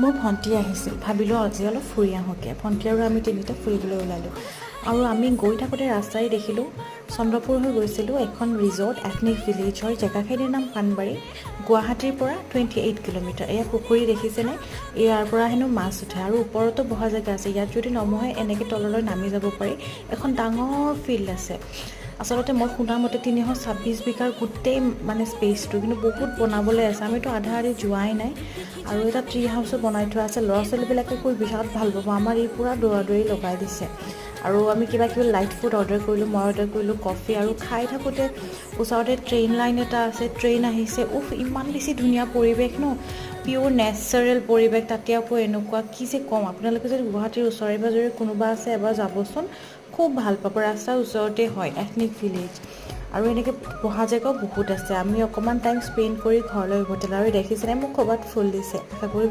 মোৰ ভণ্টি আহিছিল, ভাবিলোঁ আজি অলপ ফুৰি আহোঁগৈ। ভণ্টি আৰু আমি তিনিটা ফুৰিবলৈ ওলালোঁ আৰু আমি গৈ থাকোঁতে ৰাস্তাই দেখিলোঁ চন্দ্ৰপুৰ হৈ গৈছিলোঁ এখন ৰিজৰ্ট এথনিক ভিলেজৰ জেগাখিনিৰ নাম পাণবাৰী, গুৱাহাটীৰ পৰা 28 কিলোমিটাৰ। এয়া পুখুৰী দেখিছেনে, ইয়াৰ পৰা হেনো মাছ উঠে আৰু ওপৰতো বহা জেগা আছে। ইয়াত যদি নমহে এনেকৈ তললৈ নামি যাব পাৰি। এখন ডাঙৰ ফিল্ড আছে। আচলতে মই শুনা মতে 326 বিঘাৰ গোটেই মানে স্পেচটো, কিন্তু বহুত বনাবলৈ আছে। আমিতো আধা আধি যোৱাই নাই আৰু এটা ট্ৰি হাউচো বনাই থোৱা আছে। ল'ৰা ছোৱালীবিলাকে গৈ বিৰাট ভাল পাব। আমাৰ এই পূৰা দৌৰা লগাই দিছে আৰু আমি কিবা কিবি লাইট ফুড অৰ্ডাৰ কৰিলোঁ। মই অৰ্ডাৰ কৰিলোঁ কফি আৰু খাই থাকোঁতে ওচৰতে ট্ৰেইন লাইন এটা আছে, ট্ৰেইন আহিছে। ইমান বেছি ধুনীয়া পৰিৱেশ ন, পিয়'ৰ নেচাৰেল পৰিৱেশ। তাতে আকৌ এনেকুৱা কি যে ক'ম, আপোনালোকে যদি গুৱাহাটীৰ ওচৰে পাঁজৰে কোনোবা আছে এবাৰ যাবচোন, খুব ভাল পাব। ৰাস্তাৰ ওচৰতে হয় এথনিক ভিলেজ আৰু এনেকৈ বহা জেগাও বহুত আছে। আমি অকণমান টাইম স্পেণ্ড কৰি ঘৰলৈ উভতিলোঁ আৰু দেখিছেনে মোক ক'ৰবাত ফুল দিছে। আশা কৰি